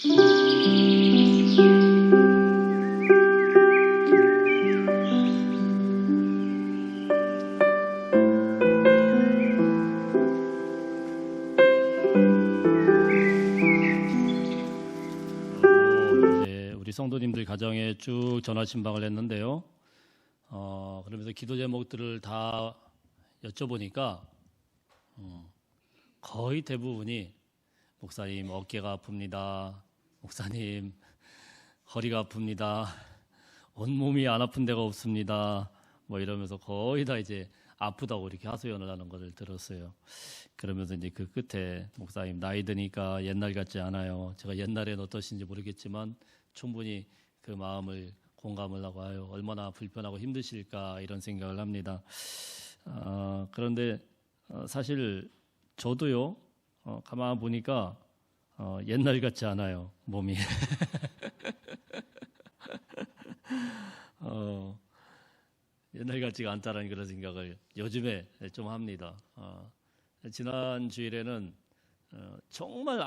이제 우리 성도님들 가정에 쭉 전화 신방을 했는데요. 그러면서 기도 제목들을 다 여쭤보니까 거의 대부분이 목사님 어깨가 아픕니다. 목사님 허리가 아픕니다. 온몸이 안 아픈 데가 없습니다. 뭐 이러면서 거의 다 이제 아프다고 이렇게 하소연을 하는 것을 들었어요. 그러면서 이제 그 끝에 목사님 나이 드니까 옛날 같지 않아요. 제가 옛날엔 어떠신지 모르겠지만 충분히 그 마음을 공감을 하고 얼마나 불편하고 힘드실까 이런 생각을 합니다. 그런데 사실 저도요 가만 보니까 옛날 같지 않아요. 몸이 옛날 같지가 않다라는 그런 생각을 요즘에 좀 합니다. 지난 주일에는 정말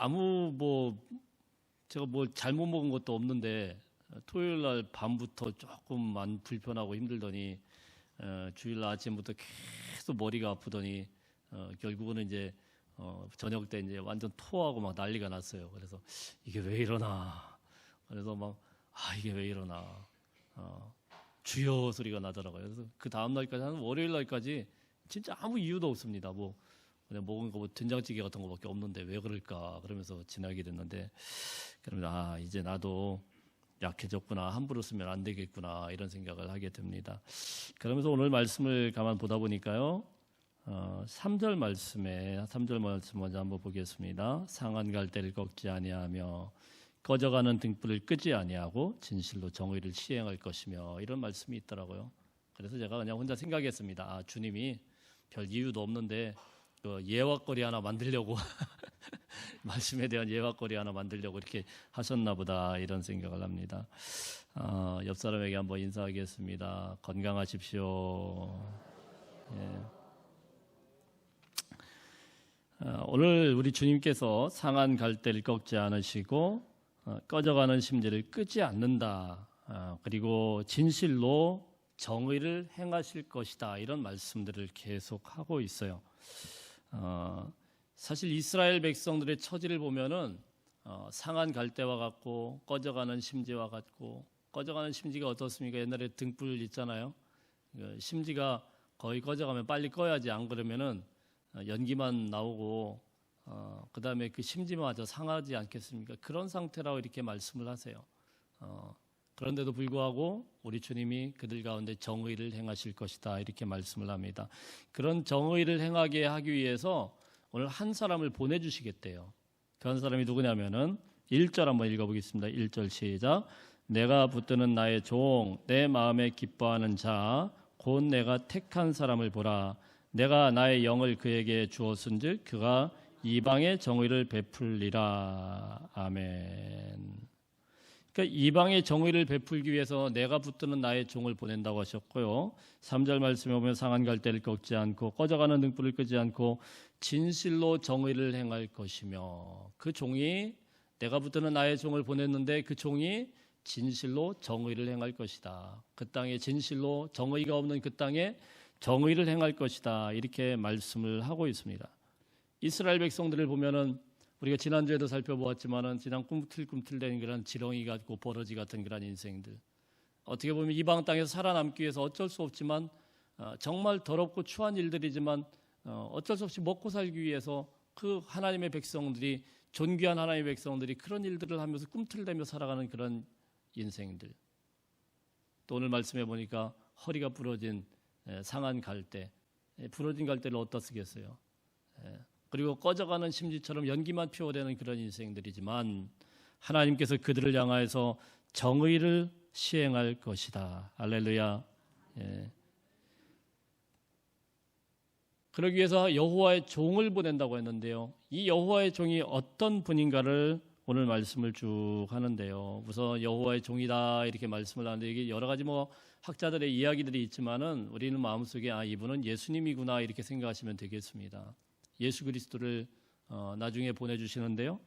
제가 뭐 잘못 먹은 것도 없는데 토요일 날 밤부터 조금 안 불편하고 힘들더니 주일 날 아침부터 계속 머리가 아프더니 결국은 이제 저녁 때 이제 완전 토하고 막 난리가 났어요. 그래서 이게 왜 이러나. 그래서 이게 왜 이러나. 주여 소리가 나더라고요. 그래서 그 다음 날까지 한 월요일 날까지 진짜 아무 이유도 없습니다. 그냥 먹은 거 된장찌개 같은 거밖에 없는데 왜 그럴까 그러면서 지나게 됐는데 그러면 이제 나도 약해졌구나, 함부로 쓰면 안 되겠구나 이런 생각을 하게 됩니다. 그러면서 오늘 말씀을 가만 보다 보니까요 3절 말씀 먼저 한번 보겠습니다. 상한 갈대를 꺾지 아니하며 꺼져가는 등불을 끄지 아니하고 진실로 정의를 시행할 것이며 이런 말씀이 있더라고요. 그래서 제가 그냥 혼자 생각했습니다. 주님이 별 이유도 없는데 예화거리 하나 만들려고 말씀에 대한 예화거리 하나 만들려고 이렇게 하셨나 보다 이런 생각을 합니다. 옆 사람에게 한번 인사하겠습니다. 건강하십시오. 오늘 우리 주님께서 상한 갈대를 꺾지 않으시고 꺼져가는 심지를 끄지 않는다. 그리고 진실로 정의를 행하실 것이다. 이런 말씀들을 계속하고 있어요. 사실 이스라엘 백성들의 처지를 보면은 상한 갈대와 같고 꺼져가는 심지와 같고, 꺼져가는 심지가 어떻습니까? 옛날에 등불 있잖아요. 심지가 거의 꺼져가면 빨리 꺼야지, 안 그러면은 연기만 나오고 그 다음에 그 심지마저 상하지 않겠습니까? 그런 상태라고 이렇게 말씀을 하세요. 그런데도 불구하고 우리 주님이 그들 가운데 정의를 행하실 것이다 이렇게 말씀을 합니다. 그런 정의를 행하게 하기 위해서 오늘 한 사람을 보내주시겠대요. 그 한 사람이 누구냐면은 1절 한번 읽어보겠습니다. 1절 시작. 내가 붙드는 나의 종, 내 마음에 기뻐하는 자, 곧 내가 택한 사람을 보라. 내가 나의 영을 그에게 주었은즉 그가 이방의 정의를 베풀리라. 아멘. 그러니까 이방의 정의를 베풀기 위해서 내가 붙드는 나의 종을 보낸다고 하셨고요. 3절 말씀에 보면 상한 갈대를 꺾지 않고 꺼져가는 등불을 끄지 않고 진실로 정의를 행할 것이며, 그 종이, 내가 붙드는 나의 종을 보냈는데 그 종이 진실로 정의를 행할 것이다. 그 땅에 진실로 정의가 없는 그 땅에 정의를 행할 것이다 이렇게 말씀을 하고 있습니다. 이스라엘 백성들을 보면은 우리가 지난주에도 살펴보았지만은 그냥 꿈틀꿈틀대는 그런 지렁이 같고 버러지 같은 그런 인생들, 어떻게 보면 이방 땅에서 살아남기 위해서 어쩔 수 없지만 정말 더럽고 추한 일들이지만 어쩔 수 없이 먹고 살기 위해서 그 하나님의 백성들이, 존귀한 하나님의 백성들이 그런 일들을 하면서 꿈틀대며 살아가는 그런 인생들. 또 오늘 말씀해 보니까 허리가 부러진 상한 갈대, 부러진 갈대를 어디다 쓰겠어요? 그리고 꺼져가는 심지처럼 연기만 피워대는 그런 인생들이지만 하나님께서 그들을 향하여서 정의를 시행할 것이다. 할렐루야. 그러기 위해서 여호와의 종을 보낸다고 했는데요. 이 여호와의 종이 어떤 분인가를 오늘 말씀을 쭉 하는데요. 우선 여호와의 종이다 이렇게 말씀을 하는데 이게 여러 가지 학자들의 이야기들이 있지만은 우리는 마음속에 이분은 예수님이구나 이렇게 생각하시면 되겠습니다. 예수 그리스도를 나중에 보내주시는데요.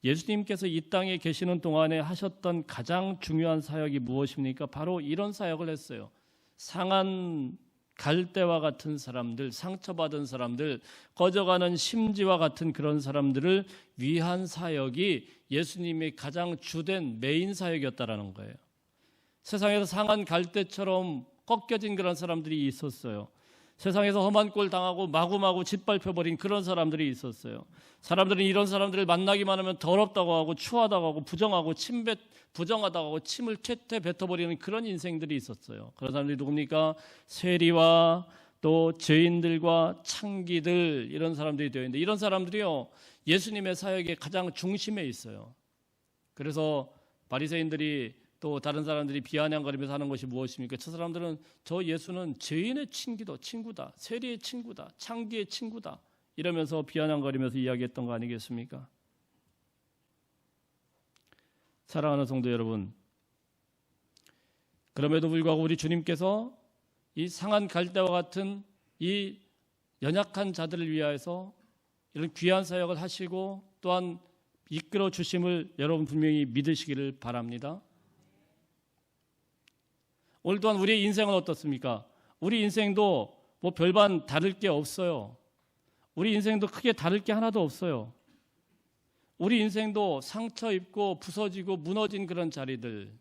예수님께서 이 땅에 계시는 동안에 하셨던 가장 중요한 사역이 무엇입니까? 바로 이런 사역을 했어요. 상한 갈대와 같은 사람들, 상처받은 사람들, 꺼져가는 심지와 같은 그런 사람들을 위한 사역이 예수님의 가장 주된 메인 사역이었다라는 거예요. 세상에서 상한 갈대처럼 꺾여진 그런 사람들이 있었어요. 세상에서 험한 꼴 당하고 마구마구 짓밟혀버린 그런 사람들이 있었어요. 사람들은 이런 사람들을 만나기만 하면 더럽다고 하고 추하다고 하고 부정하고 부정하다고 하고 침을 퇴퇴 뱉어버리는 그런 인생들이 있었어요. 그런 사람들이 누굽니까? 세리와 또 죄인들과 창기들, 이런 사람들이 되어 있는데, 이런 사람들이요 예수님의 사역의 가장 중심에 있어요. 그래서 바리새인들이 또 다른 사람들이 비아냥거리면서 하는 것이 무엇입니까? 저 사람들은 저 예수는 죄인의 친구다, 세리의 친구다, 창기의 친구다, 이러면서 비아냥거리면서 이야기했던 거 아니겠습니까? 사랑하는 성도 여러분, 그럼에도 불구하고 우리 주님께서 이 상한 갈대와 같은 이 연약한 자들을 위하여서 이런 귀한 사역을 하시고 또한 이끌어 주심을 여러분 분명히 믿으시기를 바랍니다. 오늘 또한 우리의 인생은 어떻습니까? 우리 인생도 뭐 별반 다를 게 없어요. 우리 인생도 크게 다를 게 하나도 없어요. 우리 인생도 상처 입고 부서지고 무너진 그런 자리들,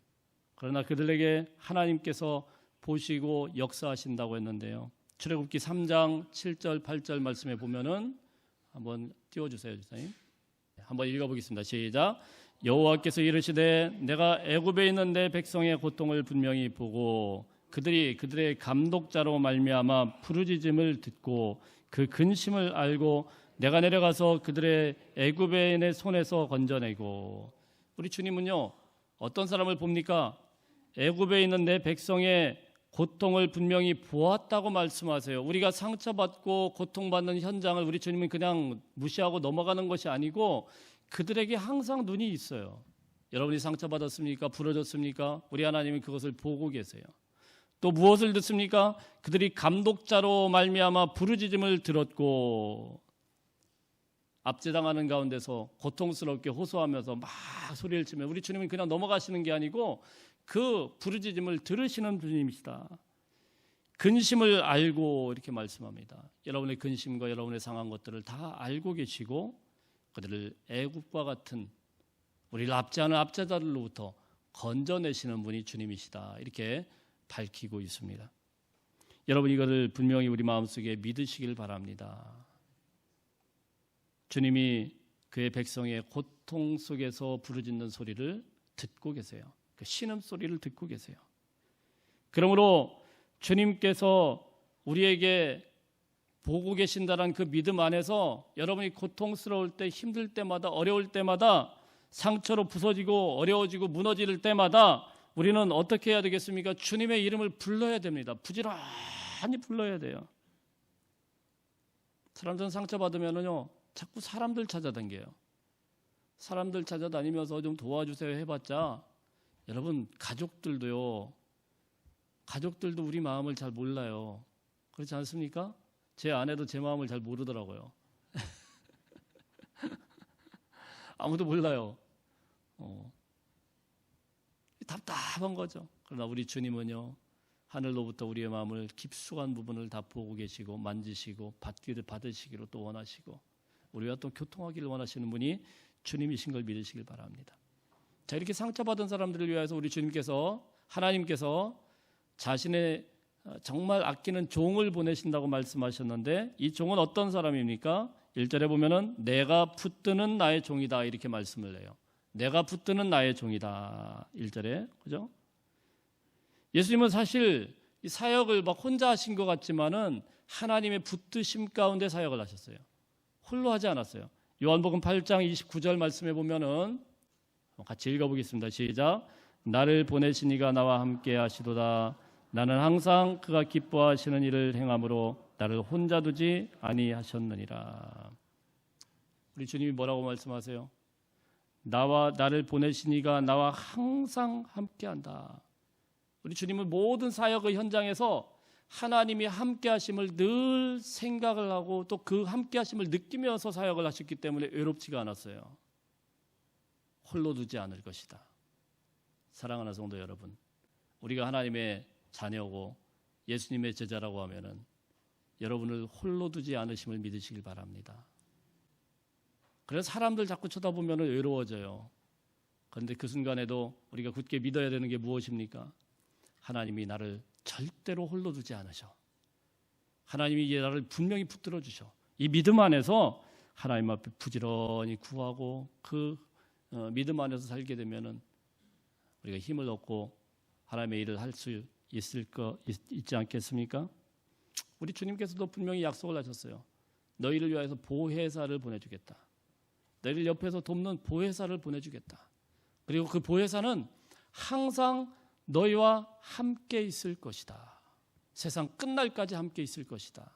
그러나 그들에게 하나님께서 보시고 역사하신다고 했는데요. 출애굽기 3장 7절 8절 말씀에 보면은 한번 띄워주세요, 주사님. 한번 읽어보겠습니다. 시작. 여호와께서 이르시되 내가 애굽에 있는 내 백성의 고통을 분명히 보고 그들의 감독자로 말미암아 부르짖음을 듣고 그 근심을 알고 내가 내려가서 그들의 애굽인의 손에서 건져내고. 우리 주님은요 어떤 사람을 봅니까? 애굽에 있는 내 백성의 고통을 분명히 보았다고 말씀하세요. 우리가 상처받고 고통받는 현장을 우리 주님은 그냥 무시하고 넘어가는 것이 아니고 그들에게 항상 눈이 있어요. 여러분이 상처받았습니까? 부러졌습니까? 우리 하나님은 그것을 보고 계세요. 또 무엇을 듣습니까? 그들이 감독자로 말미암아 부르짖음을 들었고, 압제당하는 가운데서 고통스럽게 호소하면서 막 소리를 치면 우리 주님은 그냥 넘어가시는 게 아니고 그 부르짖음을 들으시는 주님이시다. 근심을 알고 이렇게 말씀합니다. 여러분의 근심과 여러분의 상한 것들을 다 알고 계시고 그들을 애굽과 같은 우리를 압제하는 압제자들로부터 건져내시는 분이 주님이시다. 이렇게 밝히고 있습니다. 여러분 이거를 분명히 우리 마음속에 믿으시길 바랍니다. 주님이 그의 백성의 고통 속에서 부르짖는 소리를 듣고 계세요. 그 신음소리를 듣고 계세요. 그러므로 주님께서 우리에게 보고 계신다는 그 믿음 안에서 여러분이 고통스러울 때, 힘들 때마다, 어려울 때마다, 상처로 부서지고 어려워지고 무너질 때마다 우리는 어떻게 해야 되겠습니까? 주님의 이름을 불러야 됩니다. 부지런히 불러야 돼요. 사람들은 상처받으면요 자꾸 사람들 찾아다녀요. 사람들 찾아다니면서 좀 도와주세요 해봤자, 여러분 가족들도 우리 마음을 잘 몰라요. 그렇지 않습니까? 제 아내도 제 마음을 잘 모르더라고요. 아무도 몰라요. 답답한 거죠. 그러나 우리 주님은요 하늘로부터 우리의 마음을 깊숙한 부분을 다 보고 계시고 만지시고 받으시기로 또 원하시고 우리와 또 교통하기를 원하시는 분이 주님이신 걸 믿으시길 바랍니다. 자, 이렇게 상처받은 사람들을 위해서 우리 주님께서, 하나님께서 자신의 정말 아끼는 종을 보내신다고 말씀하셨는데, 이 종은 어떤 사람입니까? 1절에 보면은 내가 붙드는 나의 종이다 이렇게 말씀을 해요. 내가 붙드는 나의 종이다 1절에, 그죠? 예수님은 사실 이 사역을 막 혼자 하신 것 같지만은 하나님의 붙드심 가운데 사역을 하셨어요. 홀로 하지 않았어요. 요한복음 8장 29절 말씀해 보면은 같이 읽어보겠습니다. 시작. 나를 보내신 이가 나와 함께 하시도다. 나는 항상 그가 기뻐하시는 일을 행함으로 나를 혼자 두지 아니하셨느니라. 우리 주님이 뭐라고 말씀하세요? 나를 보내신 이가 나와 항상 함께한다. 우리 주님은 모든 사역의 현장에서 하나님이 함께하심을 늘 생각을 하고 또 그 함께하심을 느끼면서 사역을 하셨기 때문에 외롭지가 않았어요. 홀로 두지 않을 것이다. 사랑하는 성도 여러분, 우리가 하나님의 자녀고 예수님의 제자라고 하면은 여러분을 홀로 두지 않으심을 믿으시길 바랍니다. 그래서 사람들 자꾸 쳐다보면 외로워져요. 그런데 그 순간에도 우리가 굳게 믿어야 되는 게 무엇입니까? 하나님이 나를 절대로 홀로 두지 않으셔. 하나님이 나를 분명히 붙들어 주셔. 이 믿음 안에서 하나님 앞에 부지런히 구하고 그 믿음 안에서 살게 되면은 우리가 힘을 얻고 하나님의 일을 할 수 있지 않겠습니까? 우리 주님께서도 분명히 약속을 하셨어요. 너희를 위하여서 보혜사를 보내주겠다. 너희를 옆에서 돕는 보혜사를 보내주겠다. 그리고 그 보혜사는 항상 너희와 함께 있을 것이다. 세상 끝날까지 함께 있을 것이다.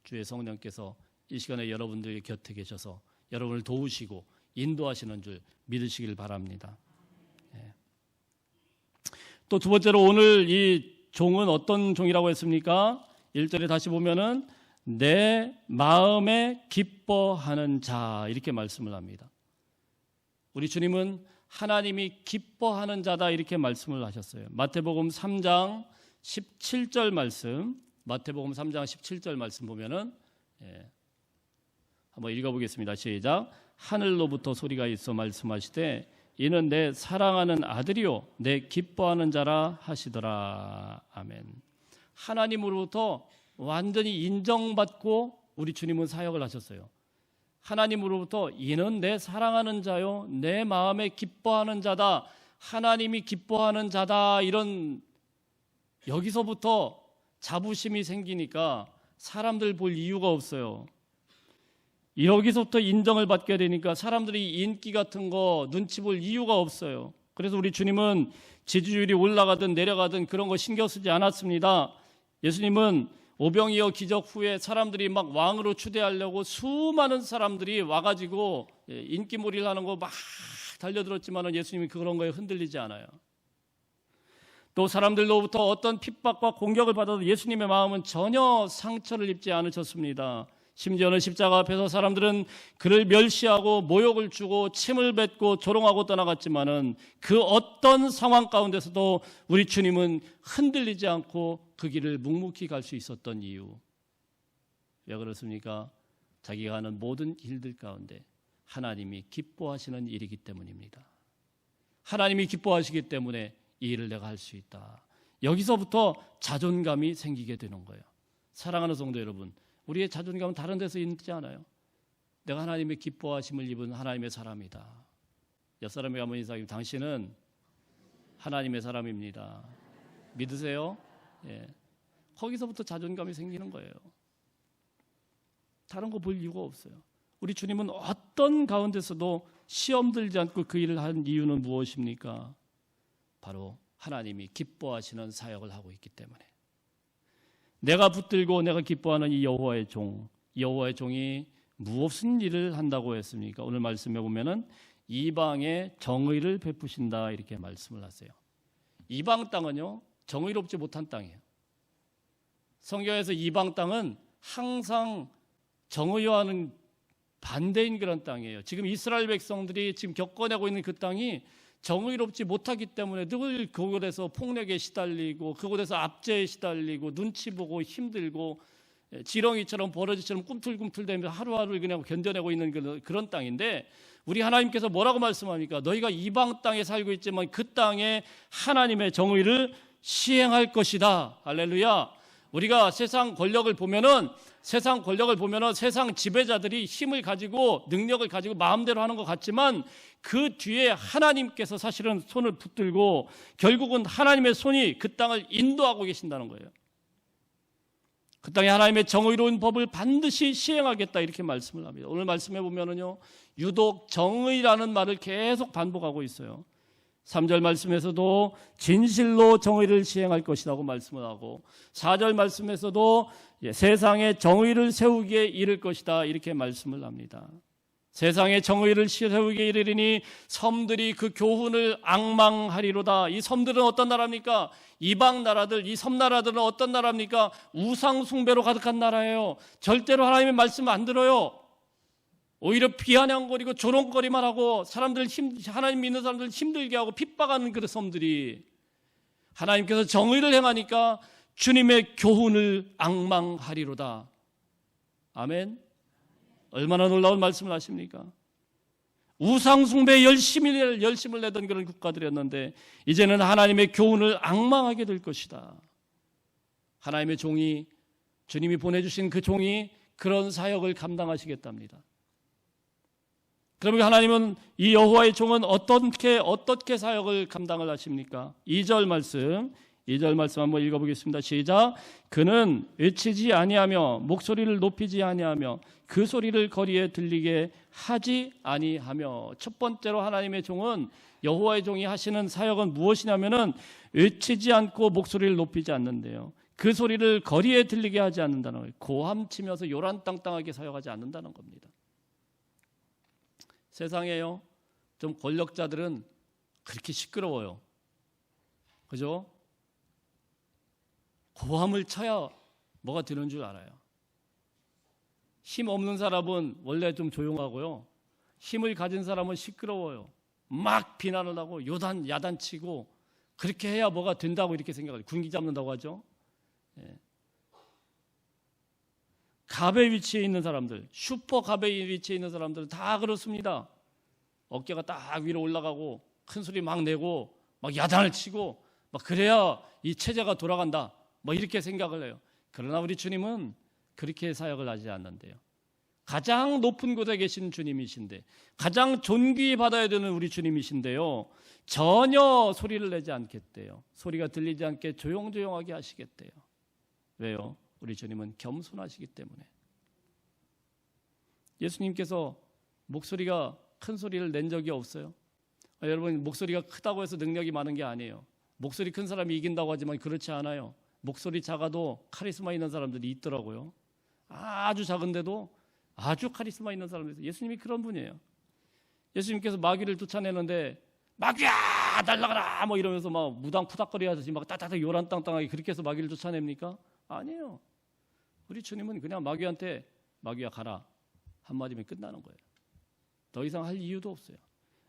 주의 성령께서 이 시간에 여러분들의 곁에 계셔서 여러분을 도우시고 인도하시는 줄 믿으시길 바랍니다. 또 두 번째로 오늘 이 종은 어떤 종이라고 했습니까? 1절에 다시 보면은 내 마음에 기뻐하는 자 이렇게 말씀을 합니다. 우리 주님은 하나님이 기뻐하는 자다 이렇게 말씀을 하셨어요. 마태복음 3장 17절 말씀, 마태복음 3장 17절 말씀 보면은 한번 읽어보겠습니다. 시작. 하늘로부터 소리가 있어 말씀하시되 이는 내 사랑하는 아들이요 내 기뻐하는 자라 하시더라. 아멘. 하나님으로부터 완전히 인정받고 우리 주님은 사역을 하셨어요. 하나님으로부터 이는 내 사랑하는 자요 내 마음에 기뻐하는 자다. 하나님이 기뻐하는 자다. 이런 여기서부터 자부심이 생기니까 사람들 볼 이유가 없어요. 여기서부터 인정을 받게 되니까 사람들이 인기 같은 거 눈치 볼 이유가 없어요. 그래서 우리 주님은 지지율이 올라가든 내려가든 그런 거 신경 쓰지 않았습니다. 예수님은 오병이어 기적 후에 사람들이 막 왕으로 추대하려고 수많은 사람들이 와가지고 인기몰이를 하는 거 막 달려들었지만 예수님이 그런 거에 흔들리지 않아요. 또 사람들로부터 어떤 핍박과 공격을 받아도 예수님의 마음은 전혀 상처를 입지 않으셨습니다. 심지어는 십자가 앞에서 사람들은 그를 멸시하고 모욕을 주고 침을 뱉고 조롱하고 떠나갔지만은 그 어떤 상황 가운데서도 우리 주님은 흔들리지 않고 그 길을 묵묵히 갈 수 있었던 이유. 왜 그렇습니까? 자기가 하는 모든 일들 가운데 하나님이 기뻐하시는 일이기 때문입니다. 하나님이 기뻐하시기 때문에 이 일을 내가 할 수 있다. 여기서부터 자존감이 생기게 되는 거예요. 사랑하는 성도 여러분, 우리의 자존감은 다른 데서 있지 않아요. 내가 하나님의 기뻐하심을 입은 하나님의 사람이다. 옆사람에게 한번 인사하면 당신은 하나님의 사람입니다. 믿으세요? 예. 거기서부터 자존감이 생기는 거예요. 다른 거 볼 이유가 없어요. 우리 주님은 어떤 가운데서도 시험 들지 않고 그 일을 한 이유는 무엇입니까? 바로 하나님이 기뻐하시는 사역을 하고 있기 때문에. 내가 붙들고 내가 기뻐하는 이 여호와의 종, 여호와의 종이 무슨 일을 한다고 했습니까? 오늘 말씀해 보면은 이방에 정의를 베푸신다 이렇게 말씀을 하세요. 이방 땅은요 정의롭지 못한 땅이에요. 성경에서 이방 땅은 항상 정의와는 반대인 그런 땅이에요. 지금 이스라엘 백성들이 지금 겪어내고 있는 그 땅이 정의롭지 못하기 때문에 늘 그곳에서 폭력에 시달리고 그곳에서 압제에 시달리고 눈치 보고 힘들고 지렁이처럼 버러지처럼 꿈틀꿈틀대면서 하루하루를 그냥 견뎌내고 있는 그런 땅인데 우리 하나님께서 뭐라고 말씀합니까? 너희가 이방 땅에 살고 있지만 그 땅에 하나님의 정의를 시행할 것이다. 할렐루야. 우리가 세상 권력을 보면은 세상 지배자들이 힘을 가지고 능력을 가지고 마음대로 하는 것 같지만 그 뒤에 하나님께서 사실은 손을 붙들고 결국은 하나님의 손이 그 땅을 인도하고 계신다는 거예요. 그 땅에 하나님의 정의로운 법을 반드시 시행하겠다 이렇게 말씀을 합니다. 오늘 말씀해 보면은요 유독 정의라는 말을 계속 반복하고 있어요. 3절 말씀에서도 진실로 정의를 시행할 것이라고 말씀을 하고 4절 말씀에서도 세상에 정의를 세우기에 이를 것이다 이렇게 말씀을 합니다. 세상에 정의를 세우기에 이르리니 섬들이 그 교훈을 앙망하리로다. 이 섬들은 어떤 나라입니까? 이방 나라들, 이 섬나라들은 어떤 나라입니까? 우상 숭배로 가득한 나라예요. 절대로 하나님의 말씀 안 들어요. 오히려 비아냥거리고 조롱거리만 하고 하나님 믿는 사람들 힘들게 하고 핍박하는 그런 섬들이 하나님께서 정의를 행하니까 주님의 교훈을 앙망하리로다. 아멘. 얼마나 놀라운 말씀을 하십니까? 우상숭배에 열심을 내던 그런 국가들이었는데 이제는 하나님의 교훈을 앙망하게 될 것이다. 하나님의 종이, 주님이 보내주신 그 종이 그런 사역을 감당하시겠답니다. 그러면 하나님은 이 여호와의 종은 어떻게 사역을 감당을 하십니까? 2절 말씀 한번 읽어보겠습니다. 시작. 그는 외치지 아니하며 목소리를 높이지 아니하며 그 소리를 거리에 들리게 하지 아니하며. 첫 번째로 하나님의 종은, 여호와의 종이 하시는 사역은 무엇이냐면은 외치지 않고 목소리를 높이지 않는데요, 그 소리를 거리에 들리게 하지 않는다는 거예요. 고함치면서 요란땅땅하게 사역하지 않는다는 겁니다. 세상에요, 좀 권력자들은 그렇게 시끄러워요. 그죠? 고함을 쳐야 뭐가 되는 줄 알아요. 힘 없는 사람은 원래 좀 조용하고요, 힘을 가진 사람은 시끄러워요. 막 비난을 하고 야단치고 그렇게 해야 뭐가 된다고 이렇게 생각해요. 군기 잡는다고 하죠. 예. 갑의 위치에 있는 사람들, 슈퍼 갑의 위치에 있는 사람들은 다 그렇습니다. 어깨가 딱 위로 올라가고 큰 소리 막 내고 막 야단을 치고 막 그래야 이 체제가 돌아간다, 뭐 이렇게 생각을 해요. 그러나 우리 주님은 그렇게 사역을 하지 않는데요, 가장 높은 곳에 계신 주님이신데, 가장 존귀받아야 되는 우리 주님이신데요, 전혀 소리를 내지 않겠대요. 소리가 들리지 않게 조용조용하게 하시겠대요. 왜요? 우리 주님은 겸손하시기 때문에. 예수님께서 목소리가 큰 소리를 낸 적이 없어요. 여러분, 목소리가 크다고 해서 능력이 많은 게 아니에요. 목소리 큰 사람이 이긴다고 하지만 그렇지 않아요. 목소리 작아도 카리스마 있는 사람들이 있더라고요. 아주 작은데도 아주 카리스마 있는 사람들이, 예수님이 그런 분이에요. 예수님께서 마귀를 쫓아내는데 마귀야 날라가라 뭐 이러면서 막 무당 푸닥거리 하듯이 막 따따닥 요란땅땅하게 그렇게 해서 마귀를 쫓아냅니까? 아니에요. 우리 주님은 그냥 마귀한테 마귀야 가라 한마디면 끝나는 거예요. 더 이상 할 이유도 없어요.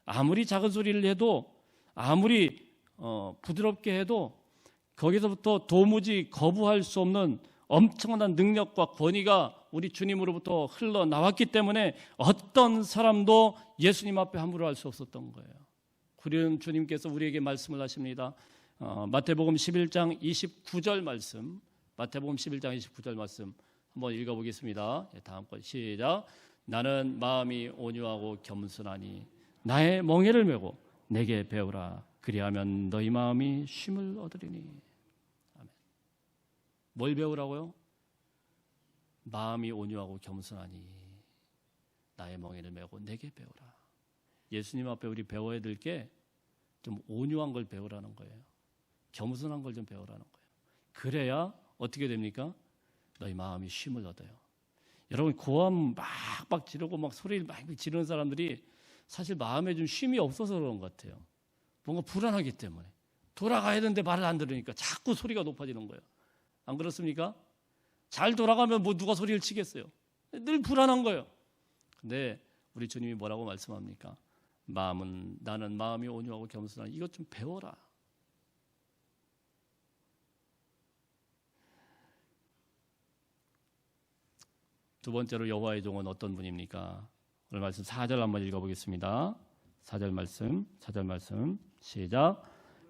아무리 작은 소리를 해도, 아무리 부드럽게 해도 거기서부터 도무지 거부할 수 없는 엄청난 능력과 권위가 우리 주님으로부터 흘러나왔기 때문에 어떤 사람도 예수님 앞에 함부로 할 수 없었던 거예요. 그런 주님께서 우리에게 말씀을 하십니다. 마태복음 11장 29절 말씀, 마태복음 11장 29절 말씀 한번 읽어보겠습니다. 다음 번 시작. 나는 마음이 온유하고 겸손하니 나의 멍에를 메고 내게 배우라. 그리하면 너희 마음이 쉼을 얻으리니. 아멘. 뭘 배우라고요? 마음이 온유하고 겸손하니 나의 멍에를 메고 내게 배우라. 예수님 앞에 우리 배워야 될 게 좀 온유한 걸 배우라는 거예요. 겸손한 걸 좀 배우라는 거예요. 그래야 어떻게 됩니까? 너희 마음이 쉼을 얻어요. 여러분, 고함 막 지르고 막 소리를 막 지르는 사람들이 사실 마음에 좀 쉼이 없어서 그런 것 같아요. 뭔가 불안하기 때문에. 돌아가야 되는데 말을 안 들으니까 자꾸 소리가 높아지는 거예요. 안 그렇습니까? 잘 돌아가면 뭐 누가 소리를 치겠어요? 늘 불안한 거예요. 근데 우리 주님이 뭐라고 말씀합니까? 나는 마음이 온유하고 겸손하니 이것 좀 배워라. 두 번째로 여호와의 종은 어떤 분입니까? 오늘 말씀 4절 한번 읽어보겠습니다. 4절 말씀 시작.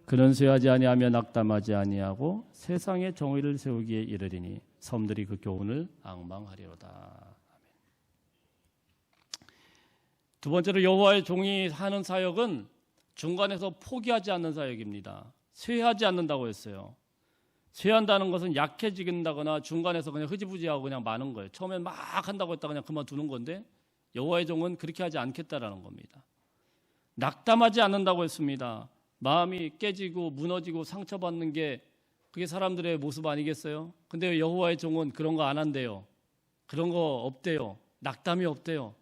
그는 쇠하지 아니하며 낙담하지 아니하고 세상의 정의를 세우기에 이르리니 섬들이 그 교훈을 앙망하리로다. 두 번째로 여호와의 종이 하는 사역은 중간에서 포기하지 않는 사역입니다. 쇠하지 않는다고 했어요. 쇠한다는 것은 약해지긴다거나 중간에서 그냥 흐지부지하고 그냥 마는 거예요. 처음엔 막 한다고 했다가 그냥 그만두는 건데, 여호와의 종은 그렇게 하지 않겠다라는 겁니다. 낙담하지 않는다고 했습니다. 마음이 깨지고 무너지고 상처받는 게 그게 사람들의 모습 아니겠어요? 근데 여호와의 종은 그런 거 안 한대요. 그런 거 없대요. 낙담이 없대요.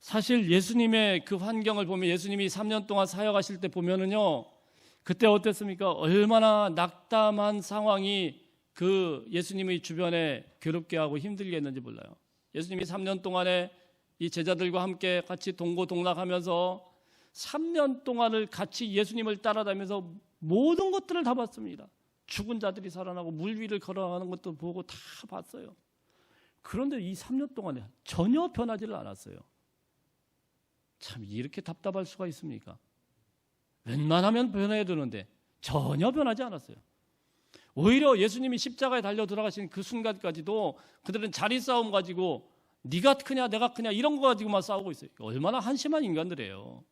사실 예수님의 그 환경을 보면, 예수님이 3년 동안 사역하실 때 보면은요, 그때 어땠습니까? 얼마나 낙담한 상황이 그 예수님의 주변에 괴롭게 하고 힘들게 했는지 몰라요. 예수님이 3년 동안에 이 제자들과 함께 같이 동고동락하면서 3년 동안을 같이 예수님을 따라다니면서 모든 것들을 다 봤습니다. 죽은 자들이 살아나고 물 위를 걸어가는 것도 보고 다 봤어요. 그런데 이 3년 동안에 전혀 변하지를 않았어요. 참 이렇게 답답할 수가 있습니까? 웬만하면 변해야 되는데 전혀 변하지 않았어요. 오히려 예수님이 십자가에 달려 들어가신 그 순간까지도 그들은 자리 싸움 가지고 네가 크냐 내가 크냐 이런 거 가지고만 싸우고 있어요. 얼마나 한심한 인간들이에요.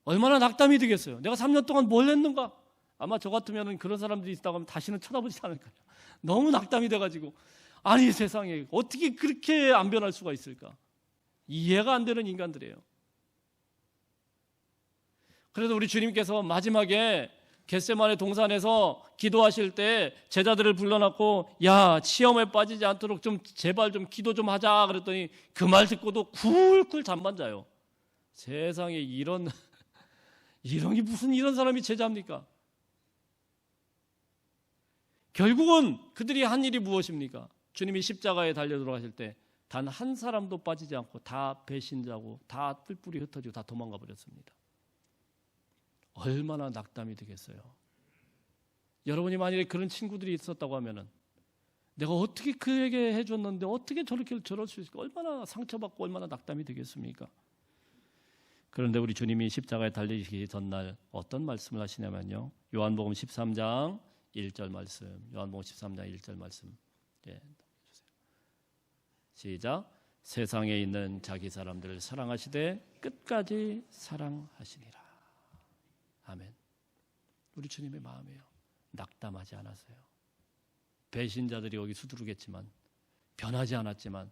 얼마나 낙담이 되겠어요. 내가 3년 동안 뭘 했는가? 아마 저 같으면 그런 사람들이 있다고 하면 다시는 쳐다보지 않을 거예요. 너무 낙담이 돼가지고 아니 세상에 어떻게 그렇게 안 변할 수가 있을까? 이해가 안 되는 인간들이에요. 그래서 우리 주님께서 마지막에 겟세마네 동산에서 기도하실 때 제자들을 불러놨고 야 시험에 빠지지 않도록 좀 제발 좀 기도 좀 하자 그랬더니 그 말 듣고도 쿨쿨 잠만 자요. 세상에 이런 무슨 이런 사람이 제자입니까? 결국은 그들이 한 일이 무엇입니까? 주님이 십자가에 달려 들어가실 때 단 한 사람도 빠지지 않고 다 배신자고 다 뿔뿔이 흩어지고 다 도망가 버렸습니다. 얼마나 낙담이 되겠어요. 여러분이 만약에 그런 친구들이 있었다고 하면은 내가 어떻게 그에게 해줬는데 어떻게 저렇게 저럴 수 있을까? 얼마나 상처받고 얼마나 낙담이 되겠습니까? 그런데 우리 주님이 십자가에 달리시기 전날 어떤 말씀을 하시냐면요. 요한복음 13장 1절 말씀. 요한복음 13장 1절 말씀. 예. 시작. 세상에 있는 자기 사람들을 사랑하시되 끝까지 사랑하시니라. 아멘. 우리 주님의 마음이에요. 낙담하지 않았어요. 배신자들이 여기 수두르겠지만 변하지 않았지만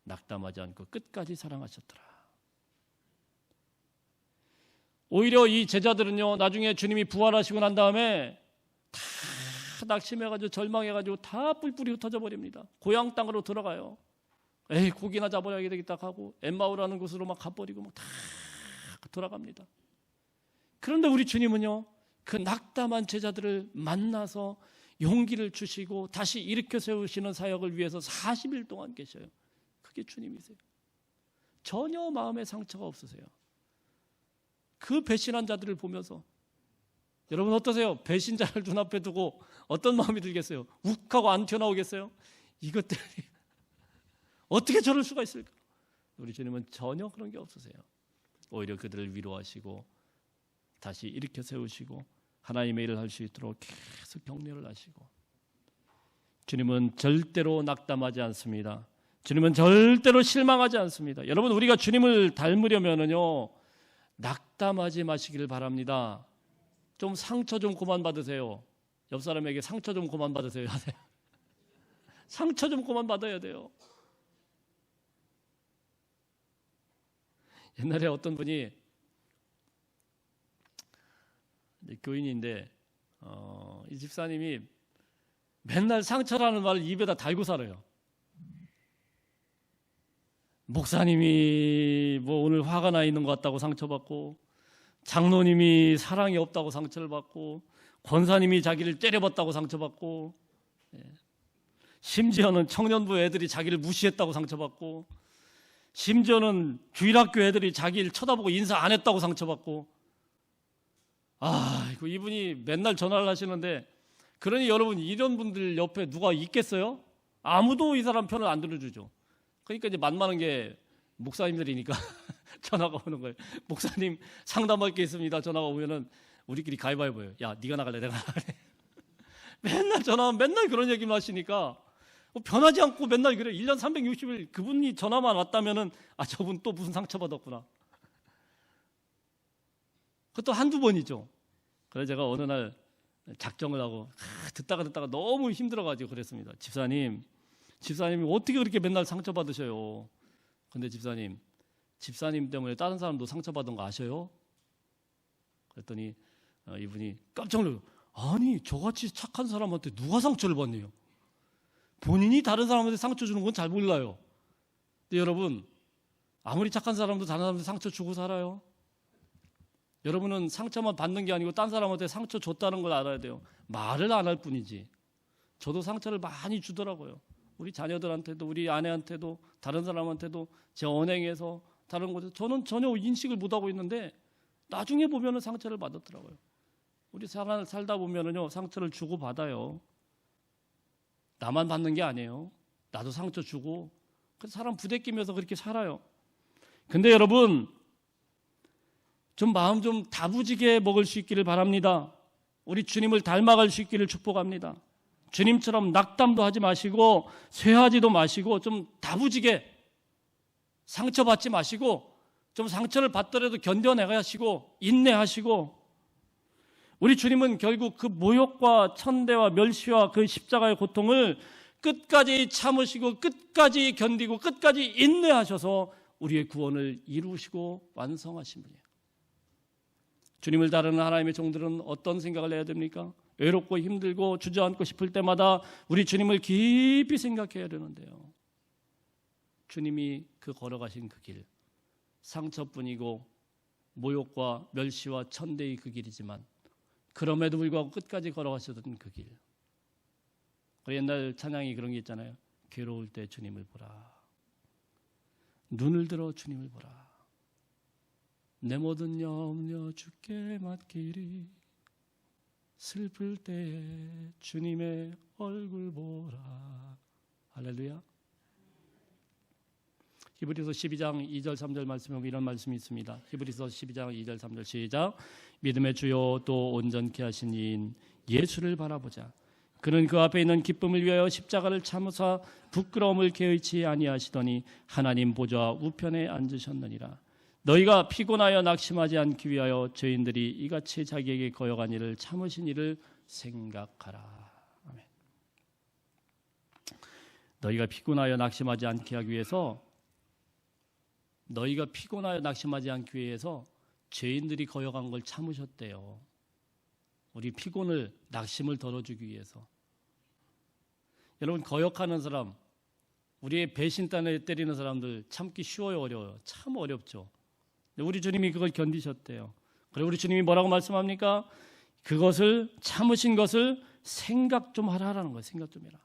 낙담하지 않고 끝까지 사랑하셨더라. 오히려 이 제자들은요 나중에 주님이 부활하시고 난 다음에 다 낙심해가지고 절망해가지고 다 뿔뿔이 흩어져 버립니다. 고향 땅으로 들어가요. 에이 고기나 잡아야 되겠다 하고 엠마오라는 곳으로 막 가버리고 막 다 돌아갑니다. 그런데 우리 주님은요 그 낙담한 제자들을 만나서 용기를 주시고 다시 일으켜 세우시는 사역을 위해서 40일 동안 계셔요. 그게 주님이세요. 전혀 마음에 상처가 없으세요. 그 배신한 자들을 보면서 여러분 어떠세요? 배신자를 눈앞에 두고 어떤 마음이 들겠어요? 욱하고 안 튀어나오겠어요? 이것들이 어떻게 저럴 수가 있을까? 우리 주님은 전혀 그런 게 없으세요. 오히려 그들을 위로하시고 다시 일으켜 세우시고 하나님의 일을 할 수 있도록 계속 격려를 하시고 주님은 절대로 낙담하지 않습니다. 주님은 절대로 실망하지 않습니다. 여러분 우리가 주님을 닮으려면은요 낙담하지 마시기를 바랍니다. 좀 상처 좀 그만 받으세요. 옆 사람에게 상처 좀 그만 받으세요. 상처 좀 그만 받아야 돼요. 옛날에 어떤 분이 교인인데 이 집사님이 맨날 상처라는 말을 입에다 달고 살아요. 목사님이 뭐 오늘 화가 나 있는 것 같다고 상처받고 장로님이 사랑이 없다고 상처를 받고 권사님이 자기를 때려봤다고 상처받고 심지어는 청년부 애들이 자기를 무시했다고 상처받고 심지어는 주일학교 애들이 자기를 쳐다보고 인사 안 했다고 상처받고 이분이 맨날 전화를 하시는데 그러니 여러분 이런 분들 옆에 누가 있겠어요? 아무도 이 사람 편을 안 들어주죠. 그러니까 이제 만나는 게 목사님들이니까 전화가 오는 거예요. 목사님 상담할 게 있습니다. 전화가 오면은 우리끼리 가위바위보예요. 야 네가 나갈래 내가 나갈래. 맨날 전화하면 맨날 그런 얘기만 하시니까 변하지 않고 맨날 그래. 1년 360일 그분이 전화만 왔다면은 저분 또 무슨 상처받았구나. 그것도 한두 번이죠. 그래서 제가 어느 날 작정을 하고 듣다가 너무 힘들어가지고 그랬습니다. 집사님이 어떻게 그렇게 맨날 상처받으셔요? 근데 집사님 때문에 다른 사람도 상처받은 거 아셔요? 그랬더니 이분이 깜짝 놀라요. 아니 저같이 착한 사람한테 누가 상처를 받네요? 본인이 다른 사람한테 상처 주는 건 잘 몰라요. 근데 여러분 아무리 착한 사람도 다른 사람한테 상처 주고 살아요. 여러분은 상처만 받는 게 아니고 딴 사람한테 상처 줬다는 걸 알아야 돼요. 말을 안 할 뿐이지. 저도 상처를 많이 주더라고요. 우리 자녀들한테도 우리 아내한테도 다른 사람한테도 제 언행에서 다른 곳에서 저는 전혀 인식을 못하고 있는데 나중에 보면은 상처를 받았더라고요. 우리 살다 보면은요 상처를 주고 받아요. 나만 받는 게 아니에요. 나도 상처 주고 그래서 사람 부대끼면서 그렇게 살아요. 근데 여러분 좀 마음 좀 다부지게 먹을 수 있기를 바랍니다. 우리 주님을 닮아갈 수 있기를 축복합니다. 주님처럼 낙담도 하지 마시고 쇠하지도 마시고 좀 다부지게 상처받지 마시고 좀 상처를 받더라도 견뎌내가시고 인내하시고 우리 주님은 결국 그 모욕과 천대와 멸시와 그 십자가의 고통을 끝까지 참으시고 끝까지 견디고 끝까지 인내하셔서 우리의 구원을 이루시고 완성하신 분이에요. 주님을 따르는 하나님의 종들은 어떤 생각을 해야 됩니까? 외롭고 힘들고 주저앉고 싶을 때마다 우리 주님을 깊이 생각해야 되는데요. 주님이 그 걸어가신 그 길, 상처뿐이고 모욕과 멸시와 천대의 그 길이지만 그럼에도 불구하고 끝까지 걸어가셨던 그 길. 옛날 찬양이 그런 게 있잖아요. 괴로울 때 주님을 보라. 눈을 들어 주님을 보라. 내 모든 염려 주께 맡기리. 슬플 때에 주님의 얼굴 보라. 할렐루야. 히브리서 12장 2절 3절 말씀에 이런 말씀이 있습니다. 히브리서 12장 2절 3절 시작. 믿음의 주요 또 온전케 하신 이인 예수를 바라보자. 그는 그 앞에 있는 기쁨을 위하여 십자가를 참으사 부끄러움을 개의치 아니하시더니 하나님 보좌 우편에 앉으셨느니라. 너희가 피곤하여 낙심하지 않기 위하여 죄인들이 이같이 자기에게 거역한 일을 참으신 일을 생각하라. 아멘. 너희가 피곤하여 낙심하지 않게 하기 위해서 죄인들이 거역한 걸 참으셨대요. 우리 피곤을 낙심을 덜어주기 위해서. 여러분 거역하는 사람, 우리의 배신단에 때리는 사람들 참기 쉬워요, 어려워요? 참 어렵죠. 우리 주님이 그걸 견디셨대요. 그리고 우리 주님이 뭐라고 말씀합니까? 그것을 참으신 것을 생각 좀 하라는 거예요. 생각 좀 해라.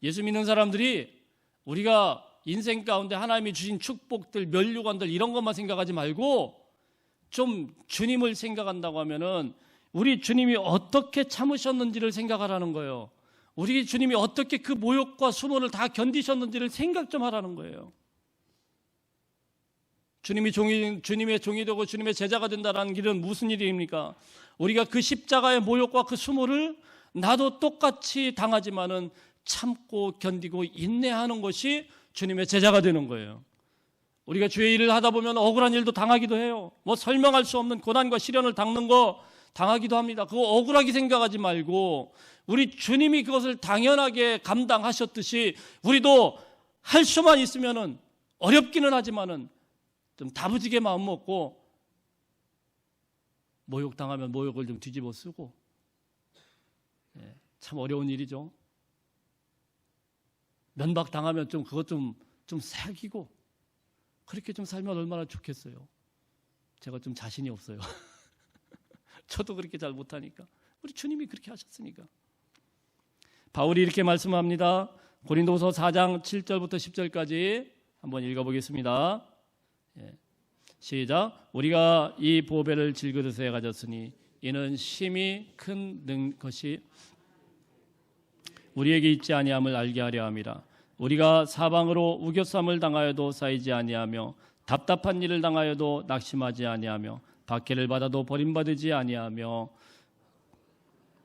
예수 믿는 사람들이 우리가 인생 가운데 하나님이 주신 축복들, 면류관들 이런 것만 생각하지 말고 좀 주님을 생각한다고 하면은 우리 주님이 어떻게 참으셨는지를 생각하라는 거예요. 우리 주님이 어떻게 그 모욕과 수모를 다 견디셨는지를 생각 좀 하라는 거예요. 주님의 종이 되고 주님의 제자가 된다는 길은 무슨 일입니까? 우리가 그 십자가의 모욕과 그 수모를 나도 똑같이 당하지만은 참고 견디고 인내하는 것이 주님의 제자가 되는 거예요. 우리가 주의 일을 하다 보면 억울한 일도 당하기도 해요. 뭐 설명할 수 없는 고난과 시련을 당하는 거 당하기도 합니다. 그거 억울하게 생각하지 말고 우리 주님이 그것을 당연하게 감당하셨듯이 우리도 할 수만 있으면은 어렵기는 하지만은 좀 다부지게 마음 먹고 모욕당하면 모욕을 좀 뒤집어 쓰고 참 어려운 일이죠. 면박당하면 좀 그것 좀 새기고 그렇게 좀 살면 얼마나 좋겠어요. 제가 좀 자신이 없어요. 저도 그렇게 잘 못하니까. 우리 주님이 그렇게 하셨으니까. 바울이 이렇게 말씀합니다. 고린도서 4장 7절부터 10절까지 한번 읽어보겠습니다. 시작. 우리가 이 보배를 질그릇에 가졌으니 이는 심히 큰 것이 우리에게 있지 아니함을 알게 하려 함이라. 우리가 사방으로 우겨쌈을 당하여도 쌓이지 아니하며 답답한 일을 당하여도 낙심하지 아니하며 박해를 받아도 버림받지 아니하며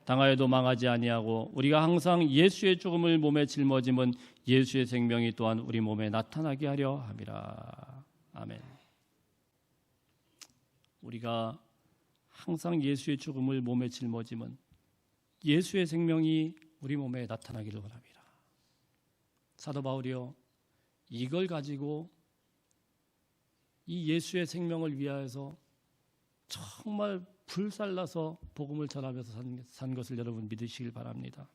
당하여도 망하지 아니하고 우리가 항상 예수의 죽음을 몸에 짊어짐은 예수의 생명이 또한 우리 몸에 나타나게 하려 함이라. 아멘. 우리가 항상 예수의 죽음을 몸에 짊어짐은 예수의 생명이 우리 몸에 나타나기를 원합니다. 사도 바울이요, 이걸 가지고 이 예수의 생명을 위하여서 정말 불살라서 복음을 전하면서 산 것을 여러분 믿으시길 바랍니다.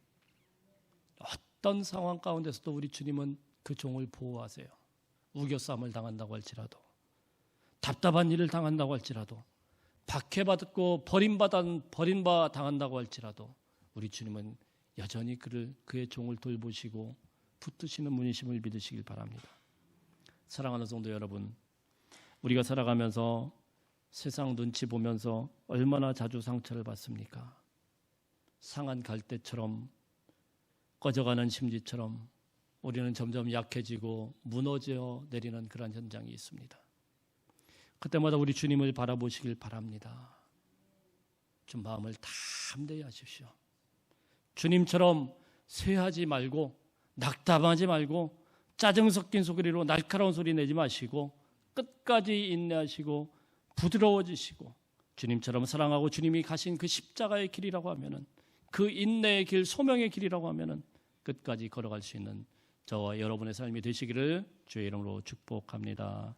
어떤 상황 가운데서도 우리 주님은 그 종을 보호하세요. 우겨쌈을 당한다고 할지라도, 답답한 일을 당한다고 할지라도, 박해받고 버림바 당한다고 할지라도 우리 주님은 여전히 그의 종을 돌보시고 붙드시는 분이심을 믿으시길 바랍니다. 사랑하는 성도 여러분, 우리가 살아가면서 세상 눈치 보면서 얼마나 자주 상처를 받습니까? 상한 갈대처럼, 꺼져가는 심지처럼 우리는 점점 약해지고 무너져 내리는 그런 현장이 있습니다. 그때마다 우리 주님을 바라보시길 바랍니다. 좀 마음을 담대히 하십시오. 주님처럼 쇠하지 말고, 낙담하지 말고, 짜증 섞인 소리로 날카로운 소리 내지 마시고 끝까지 인내하시고 부드러워지시고, 주님처럼 사랑하고 주님이 가신 그 십자가의 길이라고 하면은, 그 인내의 길, 소명의 길이라고 하면은 끝까지 걸어갈 수 있는 저와 여러분의 삶이 되시기를 주의 이름으로 축복합니다.